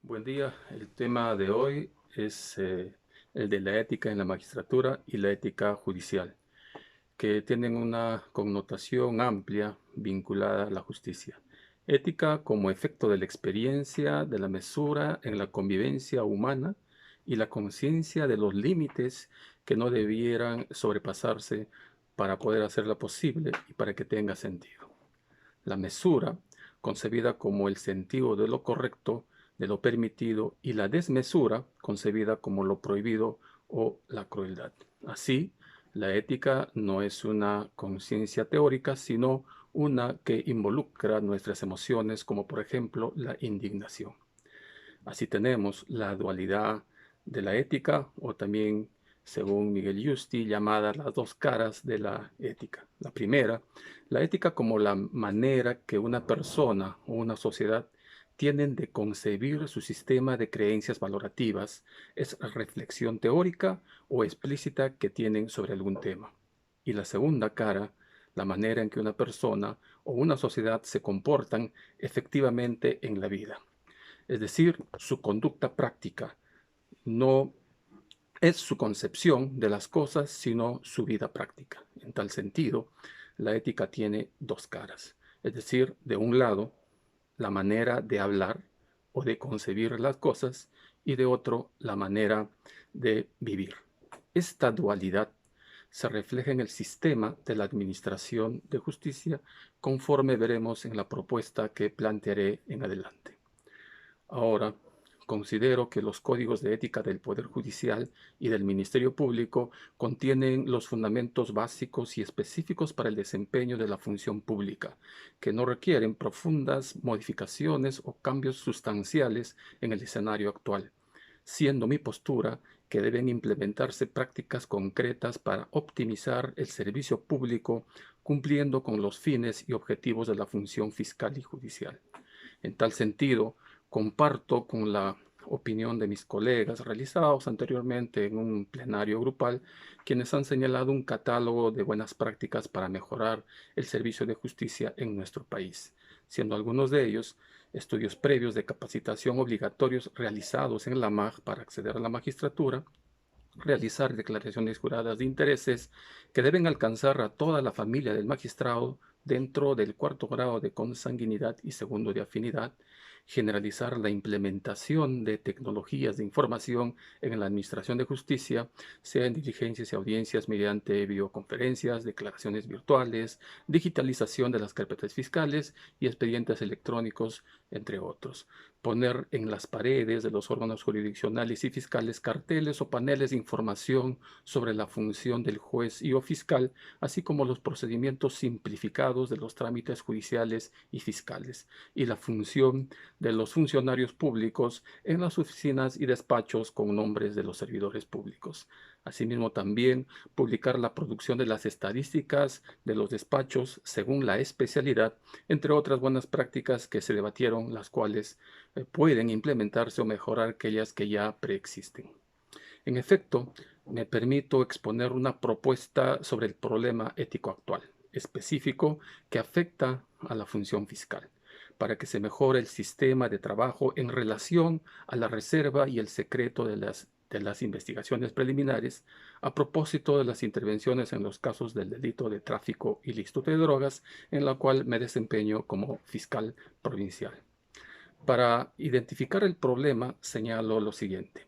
Buen día. El tema de hoy es el de la ética en la magistratura y la ética judicial, que tienen una connotación amplia vinculada a la justicia. Ética como efecto de la experiencia, de la mesura en la convivencia humana y la conciencia de los límites que no debieran sobrepasarse para poder hacerla posible y para que tenga sentido. La mesura, concebida como el sentido de lo correcto, de lo permitido, y la desmesura, concebida como lo prohibido o la crueldad. Así, la ética no es una conciencia teórica, sino una que involucra nuestras emociones, como por ejemplo la indignación. Así tenemos la dualidad de la ética, o también, según Miguel Yusti, llamada las dos caras de la ética. La primera, la ética como la manera que una persona o una sociedad tienen de concebir su sistema de creencias valorativas, es reflexión teórica o explícita que tienen sobre algún tema. Y la segunda cara, la manera en que una persona o una sociedad se comportan efectivamente en la vida, es decir, su conducta práctica. No es su concepción de las cosas, sino su vida práctica. En tal sentido, la ética tiene dos caras, es decir, de un lado, la manera de hablar o de concebir las cosas, y de otro, la manera de vivir. Esta dualidad se refleja en el sistema de la administración de justicia, conforme veremos en la propuesta que plantearé en adelante. Ahora, considero que los códigos de ética del Poder Judicial y del Ministerio Público contienen los fundamentos básicos y específicos para el desempeño de la función pública, que no requieren profundas modificaciones o cambios sustanciales en el escenario actual, siendo mi postura que deben implementarse prácticas concretas para optimizar el servicio público, cumpliendo con los fines y objetivos de la función fiscal y judicial. En tal sentido, comparto con la opinión de mis colegas realizados anteriormente en un plenario grupal, quienes han señalado un catálogo de buenas prácticas para mejorar el servicio de justicia en nuestro país, siendo algunos de ellos estudios previos de capacitación obligatorios realizados en la MAG para acceder a la magistratura, realizar declaraciones juradas de intereses que deben alcanzar a toda la familia del magistrado dentro del cuarto grado de consanguinidad y segundo de afinidad, generalizar la implementación de tecnologías de información en la administración de justicia, sea en diligencias y audiencias mediante videoconferencias, declaraciones virtuales, digitalización de las carpetas fiscales y expedientes electrónicos, entre otros. Poner en las paredes de los órganos jurisdiccionales y fiscales carteles o paneles de información sobre la función del juez y o fiscal, así como los procedimientos simplificados de los trámites judiciales y fiscales, y la función de los funcionarios públicos en las oficinas y despachos con nombres de los servidores públicos. Asimismo, también publicar la producción de las estadísticas de los despachos según la especialidad, entre otras buenas prácticas que se debatieron, las cuales pueden implementarse o mejorar aquellas que ya preexisten. En efecto, me permito exponer una propuesta sobre el problema ético actual, específico, que afecta a la función fiscal, para que se mejore el sistema de trabajo en relación a la reserva y el secreto de las investigaciones preliminares, a propósito de las intervenciones en los casos del delito de tráfico ilícito de drogas, en la cual me desempeño como fiscal provincial. Para identificar el problema, señalo lo siguiente.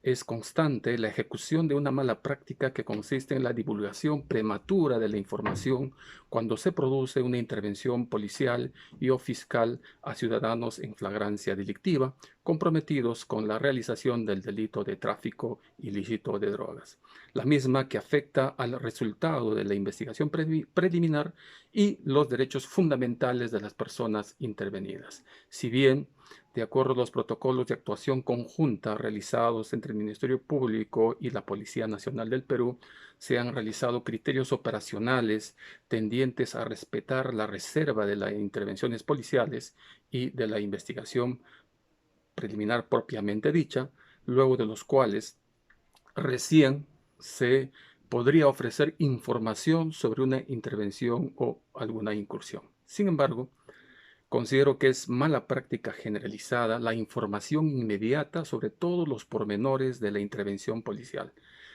Es constante la ejecución de una mala práctica que consiste en la divulgación prematura de la información cuando se produce una intervención policial y o fiscal a ciudadanos en flagrancia delictiva comprometidos con la realización del delito de tráfico ilícito de drogas, la misma que afecta al resultado de la investigación preliminar y los derechos fundamentales de las personas intervenidas. Si bien, de acuerdo a los protocolos de actuación conjunta realizados entre el Ministerio Público y la Policía Nacional del Perú, se han realizado criterios operacionales tendientes a respetar la reserva de las intervenciones policiales y de la investigación preliminar propiamente dicha, luego de los cuales recién se podría ofrecer información sobre una intervención o alguna incursión. Sin embargo, Considero que es mala práctica generalizada la información inmediata sobre todos los pormenores de la intervención policial,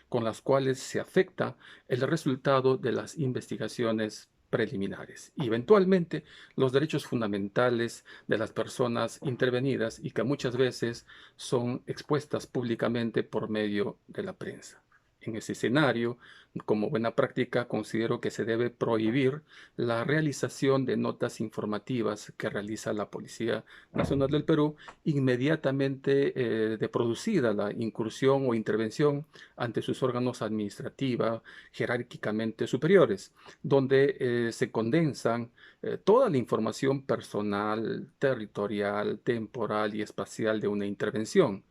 con las cuales se afecta el resultado de las investigaciones preliminares y eventualmente los derechos fundamentales de las personas intervenidas y que muchas veces son expuestas públicamente por medio de la prensa. En ese escenario, como buena práctica, considero que se debe prohibir la realización de notas informativas que realiza la Policía Nacional del Perú inmediatamente de producida la incursión o intervención ante sus órganos administrativos jerárquicamente superiores, donde se condensan toda la información personal, territorial, temporal y espacial de una intervención,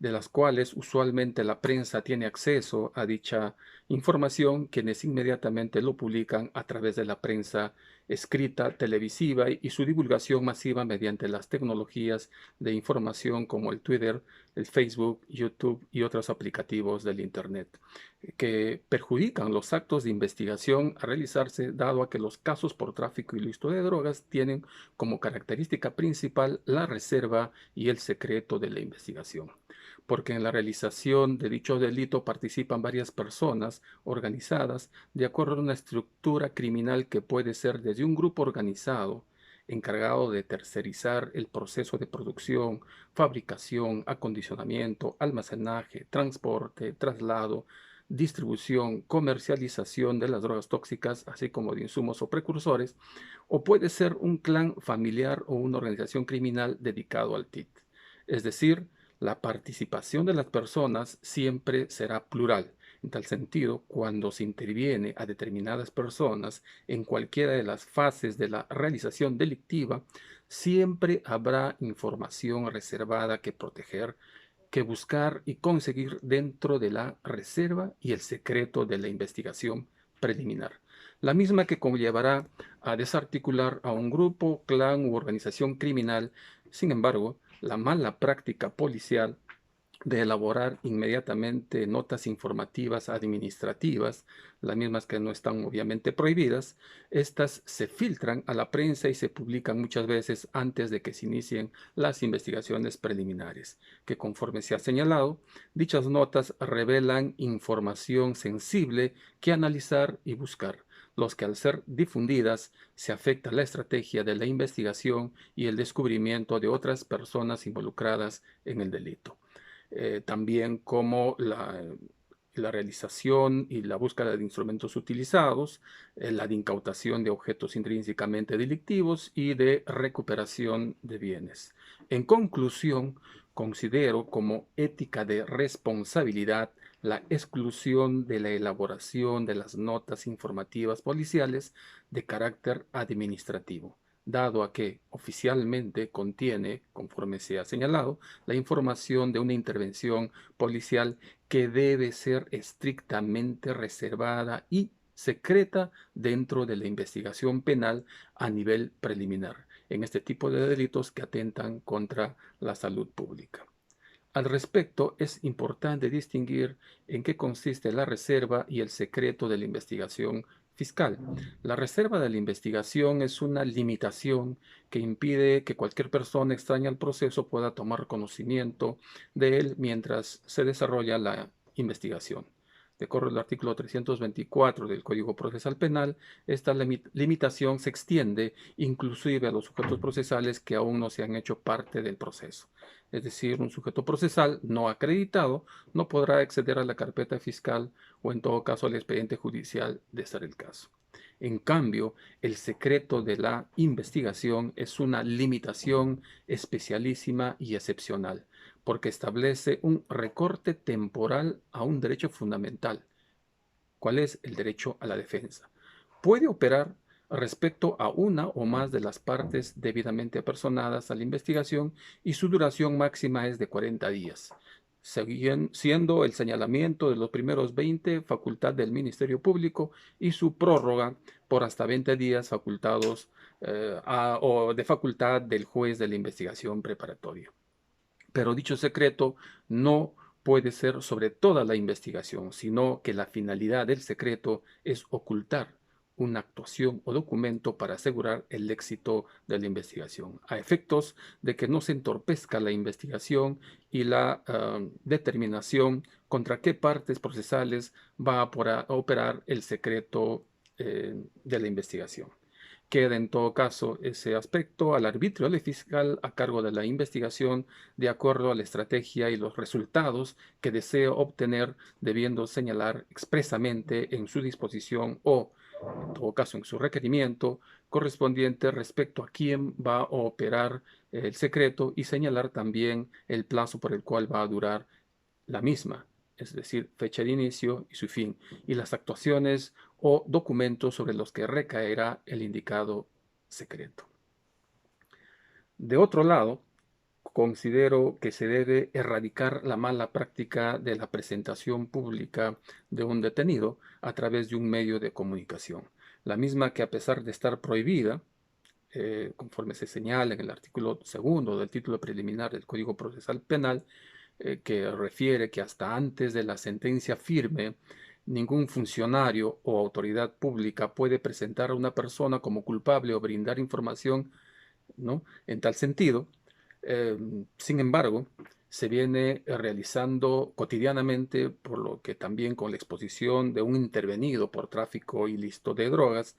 de las cuales usualmente la prensa tiene acceso a dicha información, quienes inmediatamente lo publican a través de la prensa escrita, televisiva y su divulgación masiva mediante las tecnologías de información como el Twitter, el Facebook, YouTube y otros aplicativos del Internet, que perjudican los actos de investigación a realizarse, dado a que los casos por tráfico ilícito de drogas tienen como característica principal la reserva y el secreto de la investigación, porque en la realización de dicho delito participan varias personas organizadas de acuerdo a una estructura criminal que puede ser desde un grupo organizado encargado de tercerizar el proceso de producción, fabricación, acondicionamiento, almacenaje, transporte, traslado, distribución, comercialización de las drogas tóxicas, así como de insumos o precursores, o puede ser un clan familiar o una organización criminal dedicado al TIT. Es decir, la participación de las personas siempre será plural. En tal sentido, cuando se interviene a determinadas personas en cualquiera de las fases de la realización delictiva, siempre habrá información reservada que proteger, que buscar y conseguir dentro de la reserva y el secreto de la investigación preliminar, la misma que conllevará a desarticular a un grupo, clan u organización criminal. Sin embargo, la mala práctica policial de elaborar inmediatamente notas informativas administrativas, las mismas que no están obviamente prohibidas, estas se filtran a la prensa y se publican muchas veces antes de que se inicien las investigaciones preliminares, que conforme se ha señalado, dichas notas revelan información sensible que analizar y buscar, los que al ser difundidas se afecta la estrategia de la investigación y el descubrimiento de otras personas involucradas en el delito. También como la realización y la búsqueda de instrumentos utilizados, la de incautación de objetos intrínsecamente delictivos y de recuperación de bienes. En conclusión, considero como ética de responsabilidad la exclusión de la elaboración de las notas informativas policiales de carácter administrativo, dado a que oficialmente contiene, conforme se ha señalado, la información de una intervención policial que debe ser estrictamente reservada y secreta dentro de la investigación penal a nivel preliminar, en este tipo de delitos que atentan contra la salud pública. Al respecto, es importante distinguir en qué consiste la reserva y el secreto de la investigación fiscal. La reserva de la investigación es una limitación que impide que cualquier persona extraña al proceso pueda tomar conocimiento de él mientras se desarrolla la investigación. De acuerdo al artículo 324 del Código Procesal Penal, esta limitación se extiende inclusive a los sujetos procesales que aún no se han hecho parte del proceso. Es decir, un sujeto procesal no acreditado no podrá acceder a la carpeta fiscal o en todo caso al expediente judicial de ser el caso. En cambio, el secreto de la investigación es una limitación especialísima y excepcional, porque establece un recorte temporal a un derecho fundamental. ¿Cuál es el derecho a la defensa? Puede operar respecto a una o más de las partes debidamente apersonadas a la investigación y su duración máxima es de 40 días, siendo el señalamiento de los primeros 20 facultad del Ministerio Público y su prórroga por hasta 20 días facultados o de facultad del juez de la investigación preparatoria. Pero dicho secreto no puede ser sobre toda la investigación, sino que la finalidad del secreto es ocultar una actuación o documento para asegurar el éxito de la investigación, a efectos de que no se entorpezca la investigación y la determinación contra qué partes procesales va a operar el secreto de la investigación. Queda en todo caso ese aspecto al arbitrio del fiscal a cargo de la investigación de acuerdo a la estrategia y los resultados que desea obtener, debiendo señalar expresamente en su disposición o, en todo caso, en su requerimiento correspondiente respecto a quién va a operar el secreto y señalar también el plazo por el cual va a durar la misma, es decir, fecha de inicio y su fin, y las actuaciones o documentos sobre los que recaerá el indicado secreto. De otro lado, considero que se debe erradicar la mala práctica de la presentación pública de un detenido a través de un medio de comunicación, la misma que, a pesar de estar prohibida, conforme se señala en el artículo 2 del título preliminar del Código Procesal Penal, que refiere que hasta antes de la sentencia firme, ningún funcionario o autoridad pública puede presentar a una persona como culpable o brindar información, ¿no?, en tal sentido. Sin embargo, se viene realizando cotidianamente, por lo que también con la exposición de un intervenido por tráfico ilícito de drogas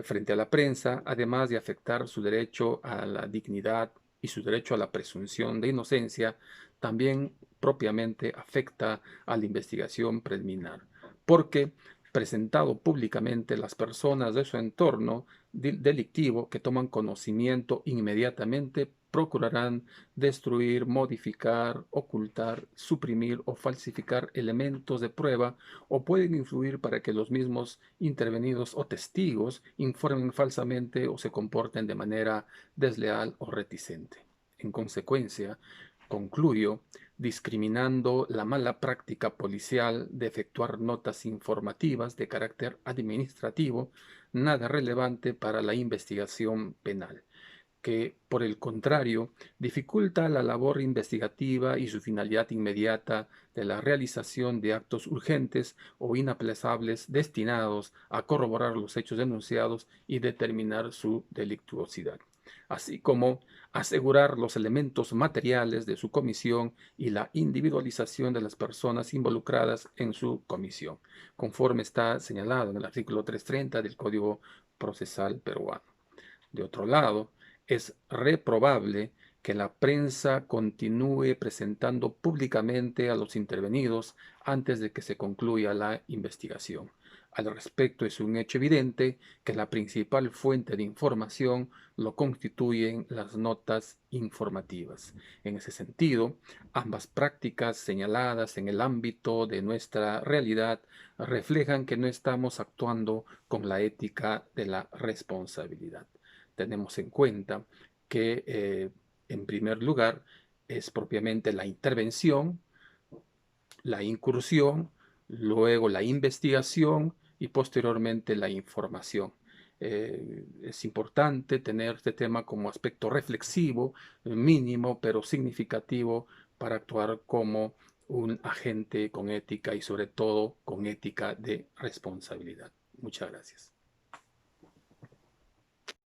frente a la prensa, además de afectar su derecho a la dignidad y su derecho a la presunción de inocencia, también propiamente afecta a la investigación preliminar, porque presentado públicamente, las personas de su entorno delictivo que toman conocimiento inmediatamente procurarán destruir, modificar, ocultar, suprimir o falsificar elementos de prueba, o pueden influir para que los mismos intervenidos o testigos informen falsamente o se comporten de manera desleal o reticente. En consecuencia, concluyo discriminando la mala práctica policial de efectuar notas informativas de carácter administrativo, nada relevante para la investigación penal, que, por el contrario, dificulta la labor investigativa y su finalidad inmediata de la realización de actos urgentes o inaplazables destinados a corroborar los hechos denunciados y determinar su delictuosidad, así como asegurar los elementos materiales de su comisión y la individualización de las personas involucradas en su comisión, conforme está señalado en el artículo 330 del Código Procesal peruano. De otro lado, es reprobable que la prensa continúe presentando públicamente a los intervenidos antes de que se concluya la investigación. Al respecto, es un hecho evidente que la principal fuente de información lo constituyen las notas informativas. En ese sentido, ambas prácticas señaladas en el ámbito de nuestra realidad reflejan que no estamos actuando con la ética de la responsabilidad. Tenemos en cuenta que, en primer lugar, es propiamente la intervención, la incursión, luego la investigación y posteriormente la información. Es importante tener este tema como aspecto reflexivo, mínimo, pero significativo, para actuar como un agente con ética y sobre todo con ética de responsabilidad. Muchas gracias.